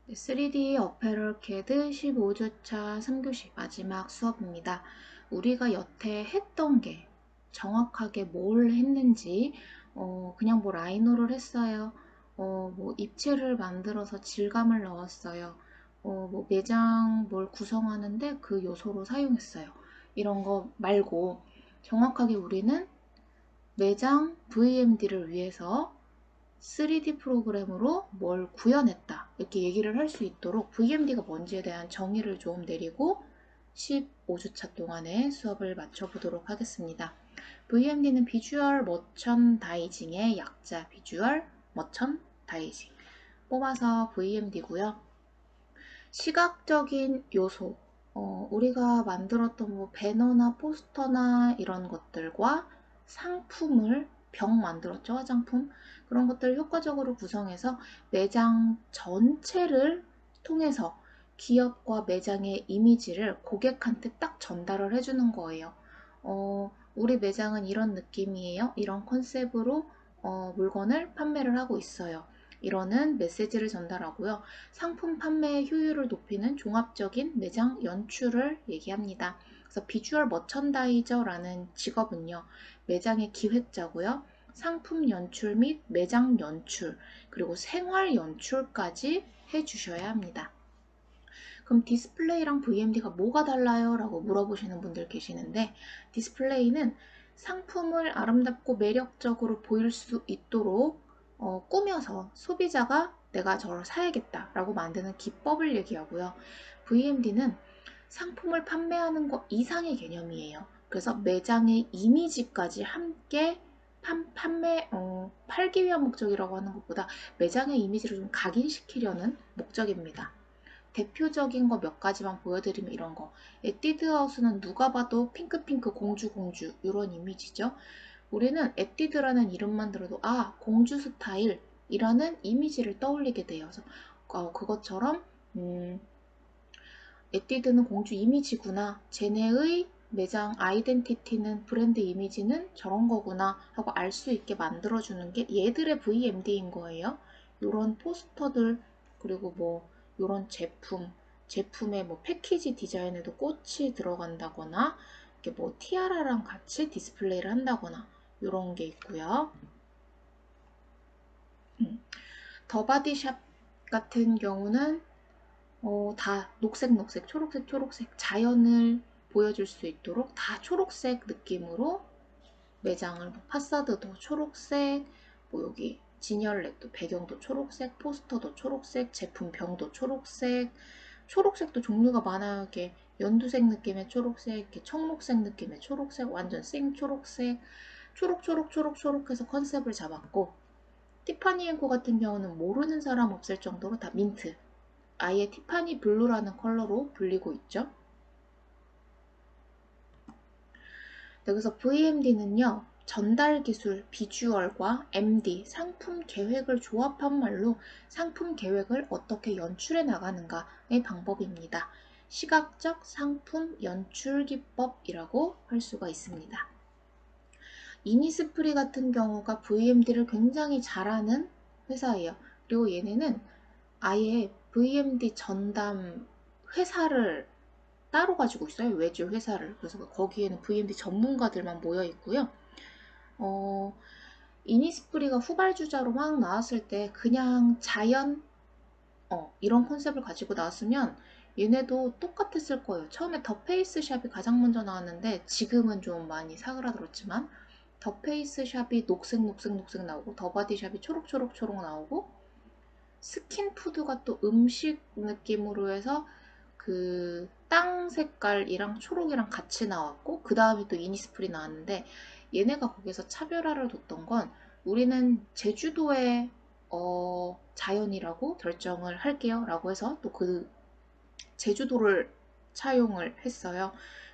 네, 3D 어페럴 캐드 15주차 3교시 마지막 수업입니다. 우리가 여태 했던 게 정확하게 뭘 했는지 그냥 뭐 라이노를 했어요. 뭐 입체를 만들어서 질감을 넣었어요. 뭐 매장 뭘 구성하는데 그 요소로 사용했어요. 이런 거 말고 정확하게 우리는 매장 VMD를 위해서 3D 프로그램으로 뭘 구현했다 이렇게 얘기를 할 수 있도록 VMD가 뭔지에 대한 정의를 좀 내리고 15주차 동안의 수업을 마쳐보도록 하겠습니다. VMD는 비주얼 머천다이징의 약자 비주얼 머천다이징 뽑아서 VMD고요. 시각적인 요소 우리가 만들었던 뭐 배너나 포스터나 이런 것들과 상품을 병 만들었죠. 화장품 그런 것들을 효과적으로 구성해서 매장 전체를 통해서 기업과 매장의 이미지를 고객한테 딱 전달을 해주는 거예요. 우리 매장은 이런 느낌이에요. 이런 컨셉으로 물건을 판매를 하고 있어요. 이러는 메시지를 전달하고요. 상품 판매의 효율을 높이는 종합적인 매장 연출을 얘기합니다. 그래서 비주얼 머천다이저라는 직업은요, 매장의 기획자고요. 상품 연출 및 매장 연출, 그리고 생활 연출까지 해주셔야 합니다. 그럼 디스플레이랑 VMD가 뭐가 달라요? 라고 물어보시는 분들 계시는데, 디스플레이는 상품을 아름답고 매력적으로 보일 수 있도록 꾸며서 소비자가 내가 저를 사야겠다 라고 만드는 기법을 얘기하고요. VMD는 상품을 판매하는 것 이상의 개념이에요. 그래서 매장의 이미지까지 함께 팔기 위한 목적이라고 하는 것보다 매장의 이미지를 좀 각인시키려는 목적입니다. 대표적인 거 몇 가지만 보여드리면 이런 거. 에뛰드하우스는 누가 봐도 핑크핑크 공주 이런 이미지죠. 우리는 에뛰드라는 이름만 들어도 공주 스타일이라는 이미지를 떠올리게 돼요. 그래서 그것처럼 에뛰드는 공주 이미지구나. 쟤네의 매장 아이덴티티는 브랜드 이미지는 저런 거구나 하고 알 수 있게 만들어주는 게 얘들의 VMD인 거예요. 이런 포스터들 그리고 뭐 이런 제품의 뭐 패키지 디자인에도 꽃이 들어간다거나 이렇게 뭐 티아라랑 같이 디스플레이를 한다거나 이런 게 있고요. 더바디샵 같은 경우는 다 녹색, 초록색 자연을 보여줄 수 있도록 다 초록색 느낌으로 매장을 파사드도 초록색, 뭐 여기 진열렉도 배경도 초록색, 포스터도 초록색, 제품병도 초록색, 초록색도 종류가 많아요. 이렇게 연두색 느낌의 초록색, 이렇게 청록색 느낌의 초록색, 완전 생 초록색, 초록해서 컨셉을 잡았고 티파니 앤코 같은 경우는 모르는 사람 없을 정도로 다 민트, 아예 티파니 블루라는 컬러로 불리고 있죠. 네, 그래서 VMD는요. 전달 기술, 비주얼과 MD, 상품 계획을 조합한 말로 상품 계획을 어떻게 연출해 나가는가의 방법입니다. 시각적 상품 연출 기법이라고 할 수가 있습니다. 이니스프리 같은 경우가 VMD를 굉장히 잘하는 회사예요. 그리고 얘네는 아예 VMD 전담 회사를 따로 가지고 있어요. 외주 회사를. 그래서 거기에는 VMD 전문가들만 모여 있고요. 이니스프리가 후발주자로 막 나왔을 때 그냥 자연 이런 컨셉을 가지고 나왔으면 얘네도 똑같았을 거예요. 처음에 더 페이스 샵이 가장 먼저 나왔는데 지금은 좀 많이 사그라들었지만 더 페이스 샵이 녹색 나오고 더 바디 샵이 초록 나오고 스킨 푸드가 또 음식 느낌으로 해서 그 땅 색깔이랑 초록이랑 같이 나왔고 그 다음에 또 이니스프리 나왔는데 얘네가 거기서 차별화를 뒀던 건 우리는 제주도의 자연이라고 결정을 할게요 라고 해서 또 그 제주도를 차용을 했어요.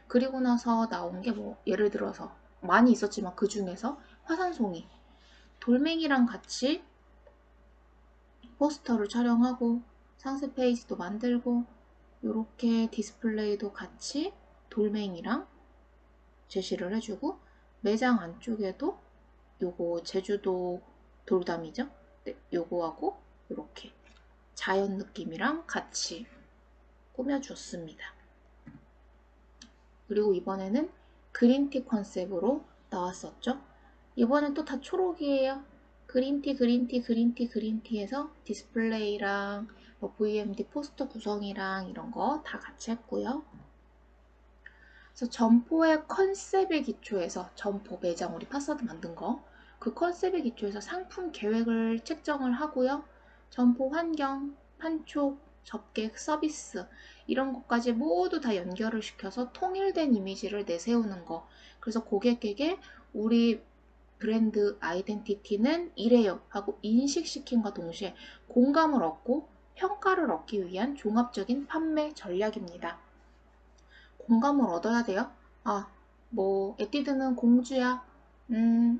그리고 나서 나온 게 뭐 예를 들어서 많이 있었지만 그 중에서 화산송이 돌멩이랑 같이 포스터를 촬영하고 상세 페이지도 만들고 이렇게 디스플레이도 같이 돌멩이랑 제시를 해주고 매장 안쪽에도 요거 제주도 돌담이죠. 네, 요거하고 이렇게 자연 느낌이랑 같이 꾸며줬습니다. 그리고 이번에는 그린티 컨셉으로 나왔었죠. 이번엔 또 다 초록이에요. 그린티, 그린티, 그린티, 그린티에서 디스플레이랑 뭐 VMD 포스터 구성이랑 이런 거 다 같이 했고요. 그래서 점포의 컨셉에 기초해서 점포 매장 우리 파사드 만든 거 그 컨셉에 기초해서 상품 계획을 책정을 하고요. 점포 환경, 판촉, 접객, 서비스 이런 것까지 모두 다 연결을 시켜서 통일된 이미지를 내세우는 거. 그래서 고객에게 우리 브랜드 아이덴티티는 이래요 하고 인식시킴과 동시에 공감을 얻고 평가를 얻기 위한 종합적인 판매 전략입니다. 공감을 얻어야 돼요. 아, 뭐 에뛰드는 공주야,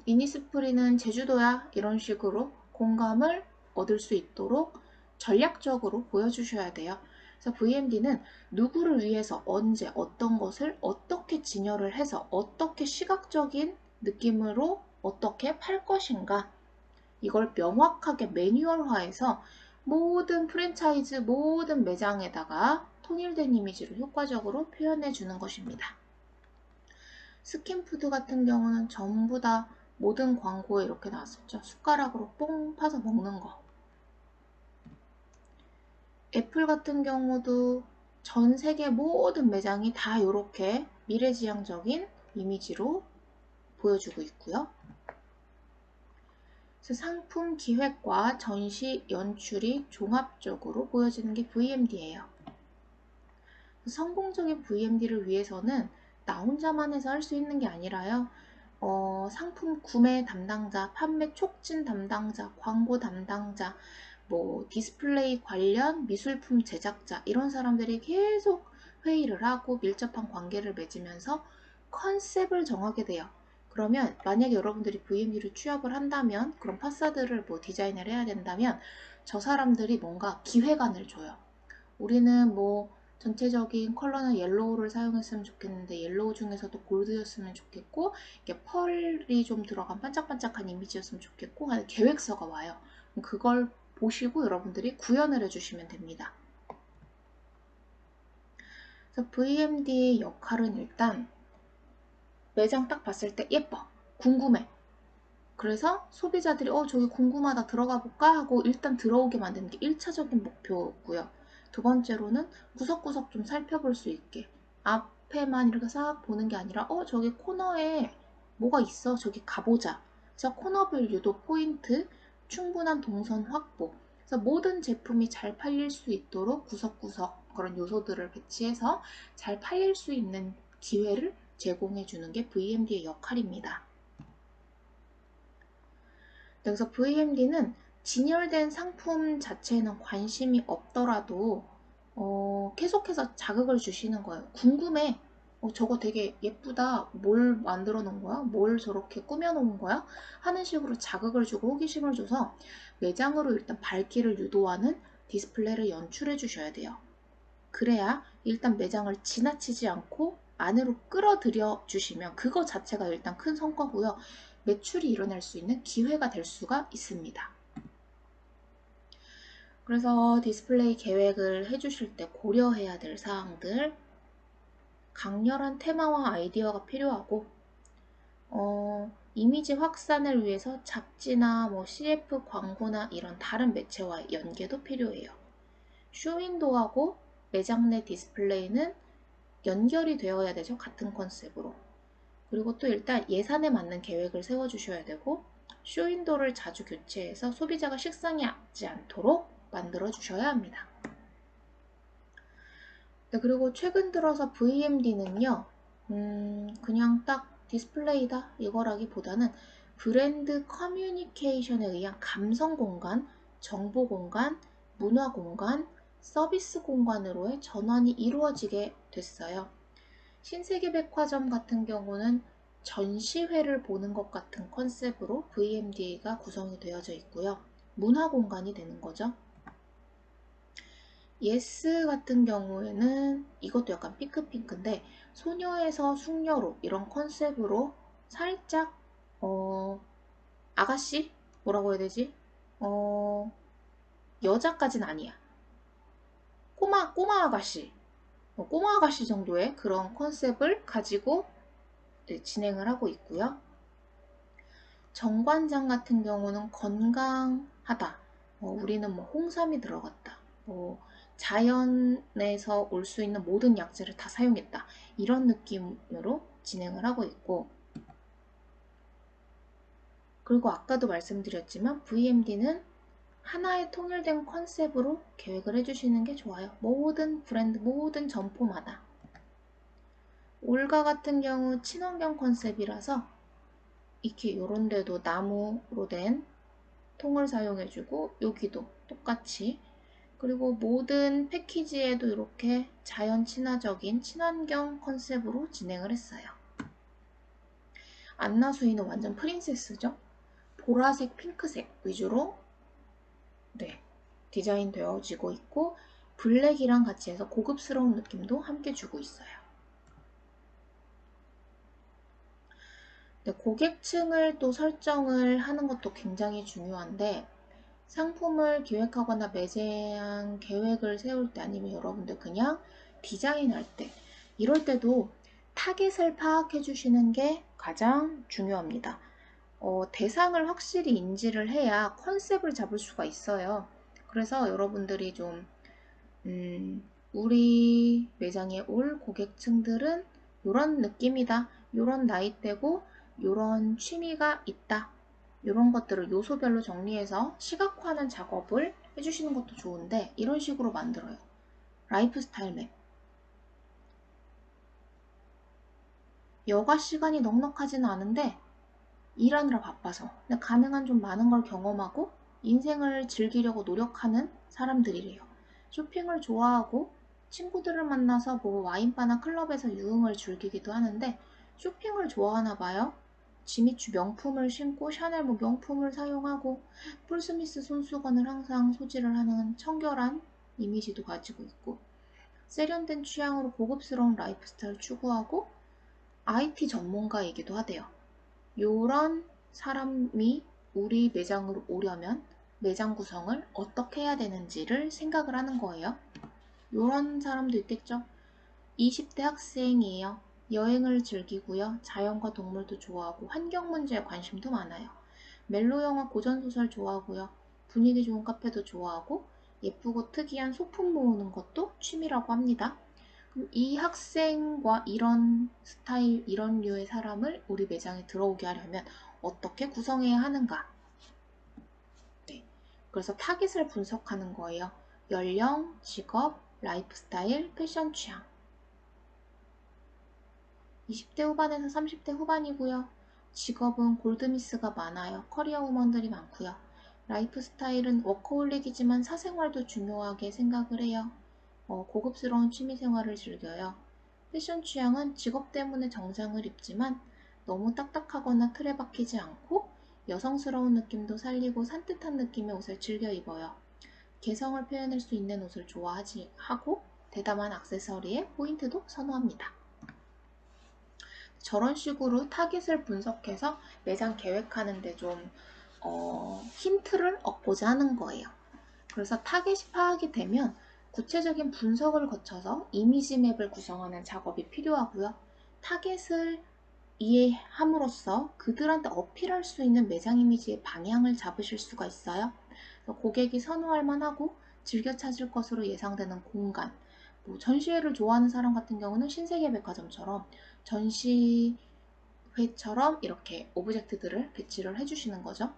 이니스프리는 제주도야 이런 식으로 공감을 얻을 수 있도록 전략적으로 보여주셔야 돼요. 그래서 VMD는 누구를 위해서 언제 어떤 것을 어떻게 진열을 해서 어떻게 시각적인 느낌으로 어떻게 팔 것인가 이걸 명확하게 매뉴얼화해서 모든 프랜차이즈 모든 매장에다가 통일된 이미지로 효과적으로 표현해 주는 것입니다. 스킨푸드 같은 경우는 전부 다 모든 광고에 이렇게 나왔었죠. 숟가락으로 뽕 파서 먹는 거. 애플 같은 경우도 전 세계 모든 매장이 다 이렇게 미래지향적인 이미지로 보여주고 있고요. 그래서 상품 기획과 전시 연출이 종합적으로 보여지는 게 VMD예요. 성공적인 VMD를 위해서는 나 혼자만 해서 할 수 있는 게 아니라요. 상품 구매 담당자, 판매 촉진 담당자, 광고 담당자, 뭐 디스플레이 관련 미술품 제작자 이런 사람들이 계속 회의를 하고 밀접한 관계를 맺으면서 컨셉을 정하게 돼요. 그러면 만약에 여러분들이 VMD를 취업을 한다면 그런 파사드를 뭐 디자인을 해야 된다면 저 사람들이 뭔가 기획안을 줘요. 우리는 뭐 전체적인 컬러는 옐로우를 사용했으면 좋겠는데 옐로우 중에서도 골드였으면 좋겠고 이렇게 펄이 좀 들어간 반짝반짝한 이미지였으면 좋겠고 하는 계획서가 와요. 그걸 보시고 여러분들이 구현을 해주시면 됩니다. 그래서 VMD의 역할은 일단 매장 딱 봤을 때 예뻐, 궁금해. 그래서 소비자들이 저기 궁금하다 들어가 볼까 하고 일단 들어오게 만드는 게 1차적인 목표고요. 두 번째로는 구석구석 좀 살펴볼 수 있게 앞에만 이렇게 싹 보는 게 아니라 저기 코너에 뭐가 있어 저기 가보자. 그래서 코너별 유도 포인트, 충분한 동선 확보 그래서 모든 제품이 잘 팔릴 수 있도록 구석구석 그런 요소들을 배치해서 잘 팔릴 수 있는 기회를 제공해 주는 게 VMD의 역할입니다. 그래서 VMD는 진열된 상품 자체에는 관심이 없더라도 계속해서 자극을 주시는 거예요. 궁금해. 저거 되게 예쁘다. 뭘 만들어 놓은 거야? 뭘 저렇게 꾸며 놓은 거야? 하는 식으로 자극을 주고 호기심을 줘서 매장으로 일단 발길을 유도하는 디스플레이를 연출해 주셔야 돼요. 그래야 일단 매장을 지나치지 않고 안으로 끌어들여 주시면 그거 자체가 일단 큰 성과고요. 매출이 일어날 수 있는 기회가 될 수가 있습니다. 그래서 디스플레이 계획을 해주실 때 고려해야 될 사항들 강렬한 테마와 아이디어가 필요하고 이미지 확산을 위해서 잡지나 뭐 CF 광고나 이런 다른 매체와의 연계도 필요해요. 쇼윈도하고 매장 내 디스플레이는 연결이 되어야 되죠. 같은 컨셉으로. 그리고 또 일단 예산에 맞는 계획을 세워주셔야 되고 쇼윈도를 자주 교체해서 소비자가 식상하지 않도록 만들어 주셔야 합니다. 네, 그리고 최근 들어서 VMD는요 그냥 딱 디스플레이다 이거라기보다는 브랜드 커뮤니케이션에 의한 감성 공간, 정보 공간, 문화 공간, 서비스 공간으로의 전환이 이루어지게 됐어요. 신세계백화점 같은 경우는 전시회를 보는 것 같은 컨셉으로 VMD가 구성이 되어져 있고요. 문화 공간이 되는 거죠. 예스 같은 경우에는 이것도 약간 핑크핑크인데 소녀에서 숙녀로 이런 컨셉으로 살짝 아가씨? 뭐라고 해야 되지? 여자까지는 아니야. 꼬마 아가씨, 꼬마 아가씨 정도의 그런 컨셉을 가지고 진행을 하고 있고요. 정관장 같은 경우는 건강하다. 우리는 뭐 홍삼이 들어갔다. 자연에서 올 수 있는 모든 약재를 다 사용했다. 이런 느낌으로 진행을 하고 있고, 그리고 아까도 말씀드렸지만 VMD는 하나의 통일된 컨셉으로 계획을 해주시는 게 좋아요. 모든 브랜드, 모든 점포마다. 올가 같은 경우 친환경 컨셉이라서 이렇게 요런 데도 나무로 된 통을 사용해주고, 여기도 똑같이, 그리고 모든 패키지에도 이렇게 자연 친화적인 친환경 컨셉으로 진행을 했어요. 안나수이는 완전 프린세스죠. 보라색, 핑크색 위주로 디자인 되어지고 있고, 블랙이랑 같이 해서 고급스러운 느낌도 함께 주고 있어요. 고객층을 또 설정을 하는 것도 굉장히 중요한데, 상품을 기획하거나 매장 계획을 세울 때, 아니면 여러분들 그냥 디자인할 때, 이럴 때도 타겟을 파악해 주시는 게 가장 중요합니다. 대상을 확실히 인지를 해야 컨셉을 잡을 수가 있어요. 그래서 여러분들이 좀 우리 매장에 올 고객층들은 이런 느낌이다, 이런 나이대고 이런 취미가 있다, 이런 것들을 요소별로 정리해서 시각화하는 작업을 해주시는 것도 좋은데, 이런 식으로 만들어요. 라이프 스타일 맵. 여가 시간이 넉넉하지는 않은데 일하느라 바빠서, 근데 가능한 좀 많은 걸 경험하고 인생을 즐기려고 노력하는 사람들이래요. 쇼핑을 좋아하고 친구들을 만나서 뭐 와인바나 클럽에서 유흥을 즐기기도 하는데 쇼핑을 좋아하나 봐요. 지미추 명품을 신고 샤넬 뭐 명품을 사용하고 폴스미스 손수건을 항상 소지를 하는 청결한 이미지도 가지고 있고, 세련된 취향으로 고급스러운 라이프 스타일 추구하고 IT 전문가이기도 하대요. 요런 사람이 우리 매장으로 오려면 매장 구성을 어떻게 해야 되는지를 생각을 하는 거예요. 요런 사람도 있겠죠. 20대 학생이에요. 여행을 즐기고요. 자연과 동물도 좋아하고 환경 문제에 관심도 많아요. 멜로 영화, 고전 소설 좋아하고요. 분위기 좋은 카페도 좋아하고 예쁘고 특이한 소품 모으는 것도 취미라고 합니다. 그럼 이 학생과 이런 스타일, 이런 류의 사람을 우리 매장에 들어오게 하려면 어떻게 구성해야 하는가? 그래서 타깃을 분석하는 거예요. 연령, 직업, 라이프 스타일, 패션 취향. 20대 후반에서 30대 후반이고요. 직업은 골드미스가 많아요. 커리어 우먼들이 많고요. 라이프 스타일은 워커홀릭이지만 사생활도 중요하게 생각을 해요. 고급스러운 취미생활을 즐겨요. 패션 취향은 직업 때문에 정장을 입지만 너무 딱딱하거나 틀에 박히지 않고 여성스러운 느낌도 살리고 산뜻한 느낌의 옷을 즐겨 입어요. 개성을 표현할 수 있는 옷을 좋아하지 하고 대담한 액세서리에 포인트도 선호합니다. 저런 식으로 타깃을 분석해서 매장 계획하는데 좀 힌트를 얻고자 하는 거예요. 그래서 타깃이 파악이 되면 구체적인 분석을 거쳐서 이미지 맵을 구성하는 작업이 필요하고요. 타깃을 이해함으로써 그들한테 어필할 수 있는 매장 이미지의 방향을 잡으실 수가 있어요. 고객이 선호할 만하고 즐겨 찾을 것으로 예상되는 공간, 뭐 전시회를 좋아하는 사람 같은 경우는 신세계백화점처럼 전시회처럼 이렇게 오브젝트들을 배치를 해주시는 거죠.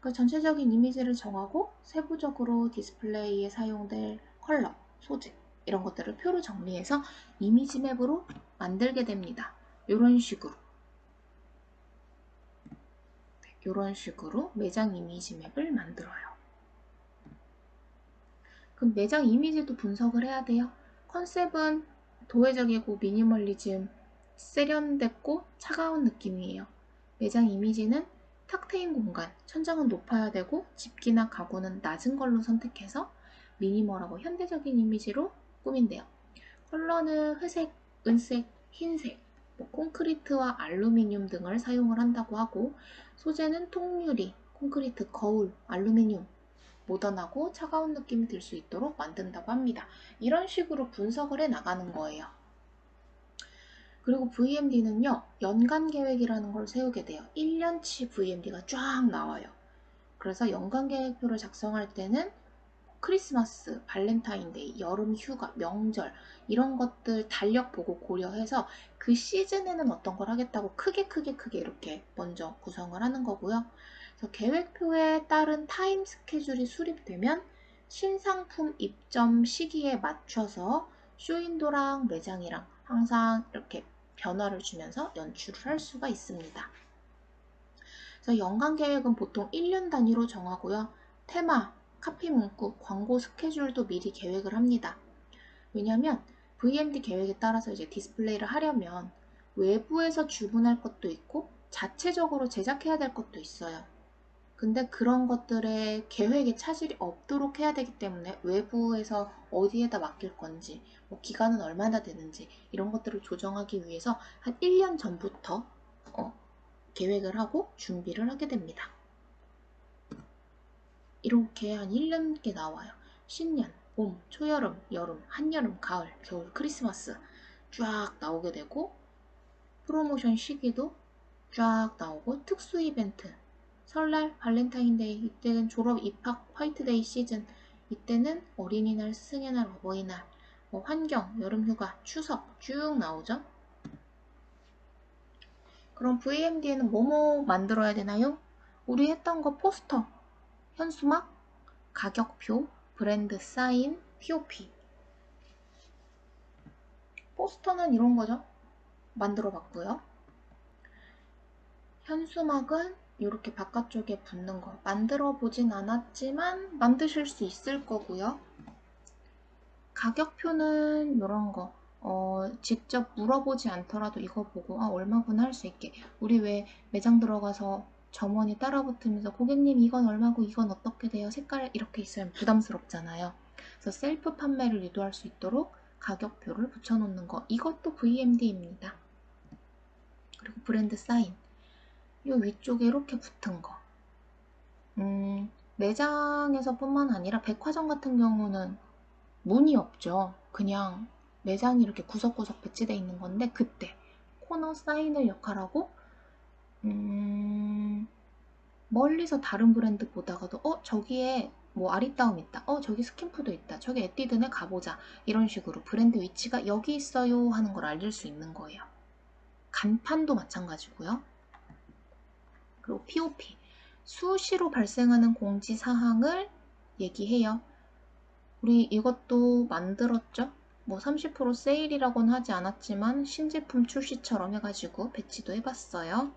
그 전체적인 이미지를 정하고 세부적으로 디스플레이에 사용될 컬러, 소재 이런 것들을 표로 정리해서 이미지 맵으로 만들게 됩니다. 이런 식으로 매장 이미지 맵을 만들어요. 그럼 매장 이미지도 분석을 해야 돼요. 컨셉은 도회적이고 미니멀리즘, 세련됐고 차가운 느낌이에요. 매장 이미지는 탁 트인 공간, 천장은 높아야 되고 집기나 가구는 낮은 걸로 선택해서 미니멀하고 현대적인 이미지로 꾸민대요. 컬러는 회색, 은색, 흰색, 콘크리트와 알루미늄 등을 사용을 한다고 하고, 소재는 통유리, 콘크리트, 거울, 알루미늄 모던하고 차가운 느낌이 들 수 있도록 만든다고 합니다. 이런 식으로 분석을 해 나가는 거예요. 그리고 VMD는요, 연간 계획이라는 걸 세우게 돼요. 1년치 VMD가 쫙 나와요. 그래서 연간 계획표를 작성할 때는 크리스마스, 발렌타인데이, 여름 휴가, 명절 이런 것들 달력 보고 고려해서 그 시즌에는 어떤 걸 하겠다고 크게 이렇게 먼저 구성을 하는 거고요. 그래서 계획표에 따른 타임 스케줄이 수립되면 신상품 입점 시기에 맞춰서 쇼윈도랑 매장이랑 항상 이렇게 변화를 주면서 연출을 할 수가 있습니다. 그래서 연간 계획은 보통 1년 단위로 정하고요. 테마, 카피 문구, 광고 스케줄도 미리 계획을 합니다. 왜냐면 VMD 계획에 따라서 이제 디스플레이를 하려면 외부에서 주문할 것도 있고 자체적으로 제작해야 될 것도 있어요. 근데 그런 것들의 계획에 차질이 없도록 해야 되기 때문에 외부에서 어디에다 맡길 건지, 뭐 기간은 얼마나 되는지 이런 것들을 조정하기 위해서 한 1년 전부터 계획을 하고 준비를 하게 됩니다. 이렇게 한 1년께 나와요. 신년, 봄, 초여름, 여름, 한여름, 가을, 겨울, 크리스마스 쫙 나오게 되고 프로모션 시기도 쫙 나오고 특수 이벤트, 설날, 발렌타인데이, 이때는 졸업, 입학, 화이트데이 시즌, 이때는 어린이날, 스승의 날, 어버이날, 환경, 여름휴가, 추석 쭉 나오죠. 그럼 VMD에는 뭐뭐 만들어야 되나요? 우리 했던 거 포스터, 현수막, 가격표, 브랜드 사인, POP. 포스터는 이런 거죠. 만들어 봤고요. 현수막은 이렇게 바깥쪽에 붙는 거 만들어 보진 않았지만 만드실 수 있을 거고요. 가격표는 이런 거 직접 물어보지 않더라도 이거 보고 얼마구나 할 수 있게. 우리 왜 매장 들어가서 점원이 따라붙으면서 고객님 이건 얼마고 이건 어떻게 돼요? 색깔 이렇게 있으면 부담스럽잖아요. 그래서 셀프 판매를 유도할 수 있도록 가격표를 붙여놓는 거, 이것도 VMD입니다. 그리고 브랜드 사인, 이 위쪽에 이렇게 붙은 거. 매장에서 뿐만 아니라 백화점 같은 경우는 문이 없죠. 그냥 매장이 이렇게 구석구석 배치되어 있는 건데 그때 코너 사인을 역할하고 멀리서 다른 브랜드 보다가도 저기에 뭐 아리따움 있다, 저기 스킨푸드 있다, 저기 에뛰드네 가보자, 이런 식으로 브랜드 위치가 여기 있어요 하는 걸 알릴 수 있는 거예요. 간판도 마찬가지고요. 그리고 POP, 수시로 발생하는 공지사항을 얘기해요. 우리 이것도 만들었죠? 뭐 30% 세일이라고는 하지 않았지만 신제품 출시처럼 해가지고 배치도 해봤어요.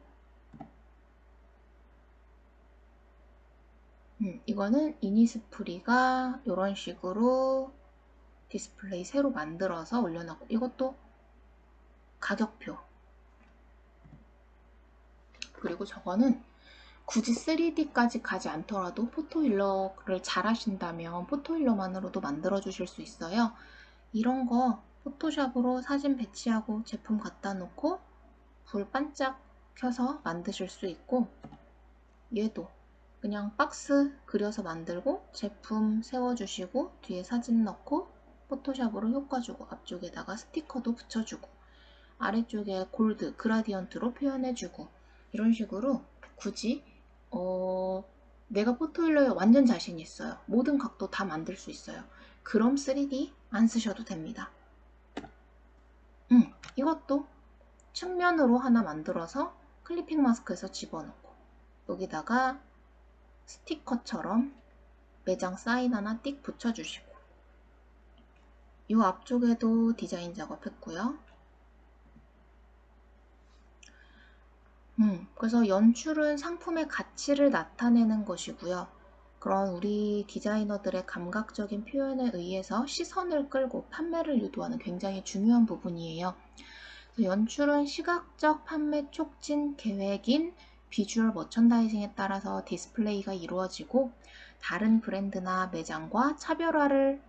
이거는 이니스프리가 이런 식으로 디스플레이 새로 만들어서 올려놨고, 이것도 가격표. 그리고 저거는 굳이 3D까지 가지 않더라도 포토일러를 잘 하신다면 포토일러만으로도 만들어 주실 수 있어요. 이런 거 포토샵으로 사진 배치하고 제품 갖다 놓고 불 반짝 켜서 만드실 수 있고, 얘도 그냥 박스 그려서 만들고 제품 세워주시고 뒤에 사진 넣고 포토샵으로 효과 주고 앞쪽에다가 스티커도 붙여주고 아래쪽에 골드 그라디언트로 표현해주고, 이런 식으로 굳이 내가 포토일러에 완전 자신 있어요, 모든 각도 다 만들 수 있어요, 그럼 3D 안 쓰셔도 됩니다. 이것도 측면으로 하나 만들어서 클리핑 마스크에서 집어넣고 여기다가 스티커처럼 매장 사인 하나 띡 붙여주시고, 이 앞쪽에도 디자인 작업했고요. 그래서 연출은 상품의 가치를 나타내는 것이고요. 그런 우리 디자이너들의 감각적인 표현에 의해서 시선을 끌고 판매를 유도하는 굉장히 중요한 부분이에요. 연출은 시각적 판매 촉진 계획인 비주얼 머천다이징에 따라서 디스플레이가 이루어지고 다른 브랜드나 매장과 차별화를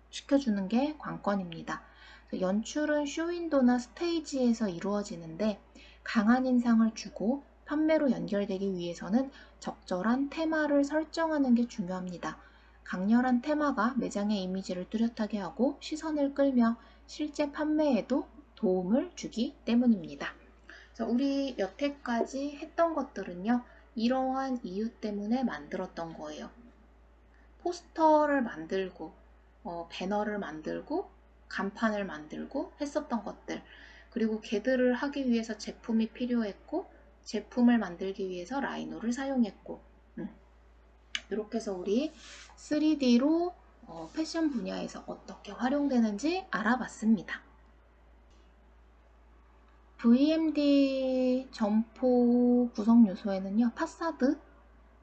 시켜주는 게 관건입니다. 연출은 쇼윈도나 스테이지에서 이루어지는데 강한 인상을 주고 판매로 연결되기 위해서는 적절한 테마를 설정하는 게 중요합니다. 강렬한 테마가 매장의 이미지를 뚜렷하게 하고 시선을 끌며 실제 판매에도 도움을 주기 때문입니다. 그래서 우리 여태까지 했던 것들은요, 이러한 이유 때문에 만들었던 거예요. 포스터를 만들고, 배너를 만들고, 간판을 만들고 했었던 것들, 그리고 걔들을 하기 위해서 제품이 필요했고, 제품을 만들기 위해서 라이노를 사용했고, 이렇게 해서 우리 3D로 패션 분야에서 어떻게 활용되는지 알아봤습니다. VMD 점포 구성 요소에는요, 파사드,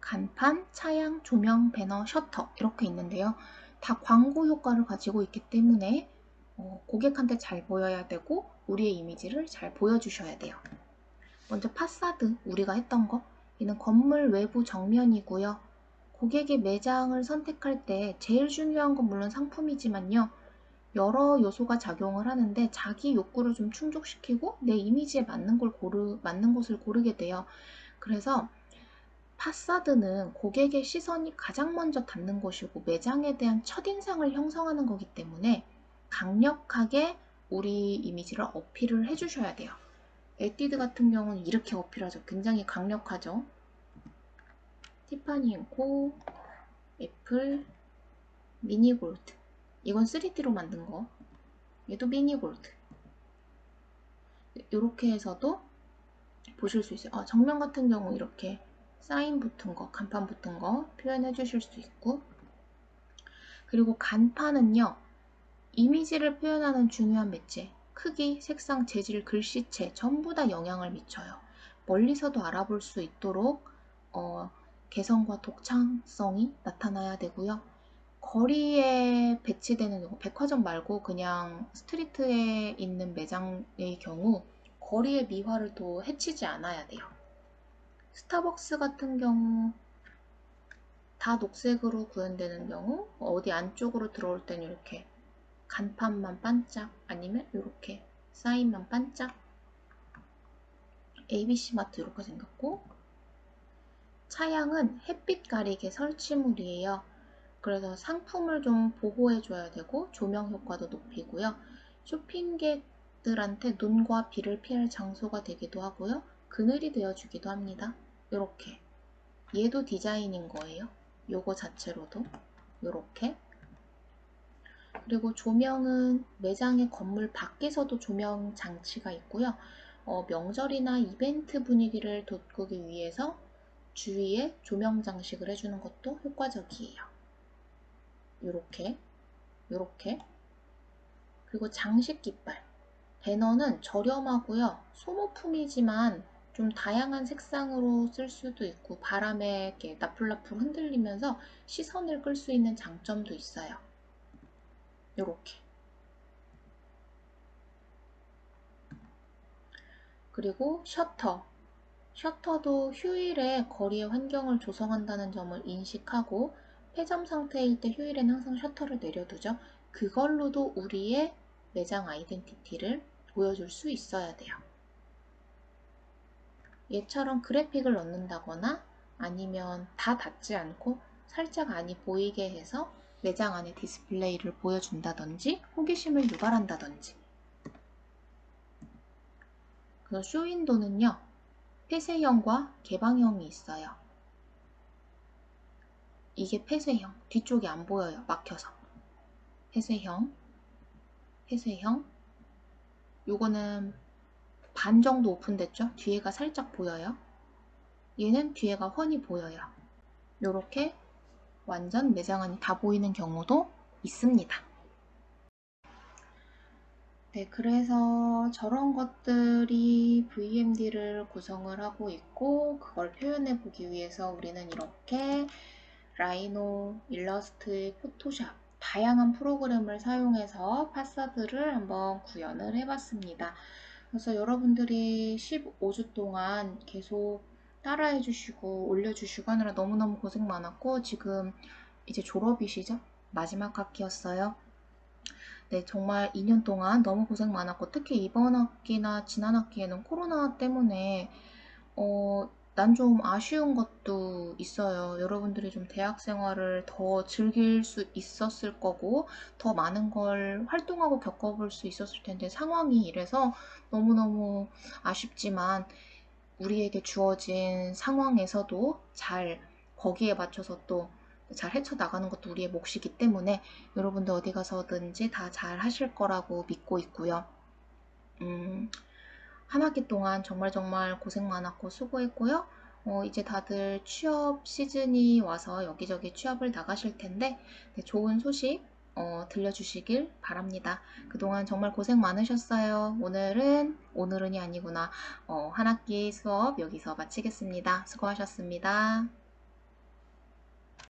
간판, 차양, 조명, 배너, 셔터 이렇게 있는데요. 다 광고 효과를 가지고 있기 때문에 고객한테 잘 보여야 되고 우리의 이미지를 잘 보여주셔야 돼요. 먼저 파사드, 우리가 했던 거, 얘는 건물 외부 정면이고요. 고객이 매장을 선택할 때 제일 중요한 건 물론 상품이지만요. 여러 요소가 작용을 하는데 자기 욕구를 좀 충족시키고 내 이미지에 맞는 곳을 고르게 돼요. 그래서 파사드는 고객의 시선이 가장 먼저 닿는 곳이고 매장에 대한 첫인상을 형성하는 거기 때문에 강력하게 우리 이미지를 어필을 해주셔야 돼요. 에뛰드 같은 경우는 이렇게 어필하죠. 굉장히 강력하죠. 티파니 앤코, 애플, 미니골드. 이건 3D로 만든 거. 얘도 미니골드. 이렇게 해서도 보실 수 있어요. 정면 같은 경우 이렇게 사인 붙은 거, 간판 붙은 거 표현해 주실 수 있고, 그리고 간판은요, 이미지를 표현하는 중요한 매체, 크기, 색상, 재질, 글씨체 전부 다 영향을 미쳐요. 멀리서도 알아볼 수 있도록 개성과 독창성이 나타나야 되고요. 거리에 배치되는 경우, 백화점 말고 그냥 스트리트에 있는 매장의 경우 거리의 미화를 또 해치지 않아야 돼요. 스타벅스 같은 경우 다 녹색으로 구현되는 경우, 어디 안쪽으로 들어올 때는 이렇게 간판만 반짝, 아니면 이렇게 사인만 반짝. ABC 마트 이렇게 생겼고, 차양은 햇빛 가리개 설치물이에요. 그래서 상품을 좀 보호해줘야 되고 조명 효과도 높이고요. 쇼핑객들한테 눈과 비를 피할 장소가 되기도 하고요. 그늘이 되어주기도 합니다. 이렇게. 얘도 디자인인 거예요. 요거 자체로도. 요렇게. 그리고 조명은 매장의 건물 밖에서도 조명 장치가 있고요. 명절이나 이벤트 분위기를 돋구기 위해서 주위에 조명 장식을 해주는 것도 효과적이에요. 요렇게, 요렇게. 그리고 장식 깃발. 배너는 저렴하고요. 소모품이지만 좀 다양한 색상으로 쓸 수도 있고 바람에 이렇게 나풀나풀 흔들리면서 시선을 끌 수 있는 장점도 있어요. 요렇게. 그리고 셔터. 셔터도 휴일에 거리의 환경을 조성한다는 점을 인식하고 폐점 상태일 때 휴일에는 항상 셔터를 내려두죠. 그걸로도 우리의 매장 아이덴티티를 보여줄 수 있어야 돼요. 얘처럼 그래픽을 넣는다거나 아니면 다 닫지 않고 살짝 안이 보이게 해서 매장 안에 디스플레이를 보여준다든지 호기심을 유발한다든지. 그래서 쇼윈도는요, 폐쇄형과 개방형이 있어요. 이게 폐쇄형, 뒤쪽이 안 보여요, 막혀서. 폐쇄형, 폐쇄형. 요거는 반 정도 오픈됐죠? 뒤에가 살짝 보여요. 얘는 뒤에가 훤히 보여요. 요렇게 완전 매장 안이 다 보이는 경우도 있습니다. 네, 그래서 저런 것들이 VMD를 구성을 하고 있고 그걸 표현해 보기 위해서 우리는 이렇게 라이노, 일러스트, 포토샵 다양한 프로그램을 사용해서 파사드를 한번 구현을 해봤습니다. 그래서 여러분들이 15주 동안 계속 따라해 주시고 올려주시고 하느라 너무너무 고생 많았고 지금 이제 졸업이시죠? 마지막 학기였어요. 네, 정말 2년 동안 너무 고생 많았고 특히 이번 학기나 지난 학기에는 코로나 때문에 난 좀 아쉬운 것도 있어요. 여러분들이 좀 대학 생활을 더 즐길 수 있었을 거고, 더 많은 걸 활동하고 겪어볼 수 있었을 텐데, 상황이 이래서 너무너무 아쉽지만, 우리에게 주어진 상황에서도 잘 거기에 맞춰서 또 잘 헤쳐나가는 것도 우리의 몫이기 때문에 여러분들 어디 가서든지 다 잘 하실 거라고 믿고 있고요. 음, 한 학기 동안 정말 정말 고생 많았고 수고했고요. 이제 다들 취업 시즌이 와서 여기저기 취업을 나가실 텐데, 네, 좋은 소식 들려주시길 바랍니다. 그동안 정말 고생 많으셨어요. 오늘은이 아니구나. 한 학기 수업 여기서 마치겠습니다. 수고하셨습니다.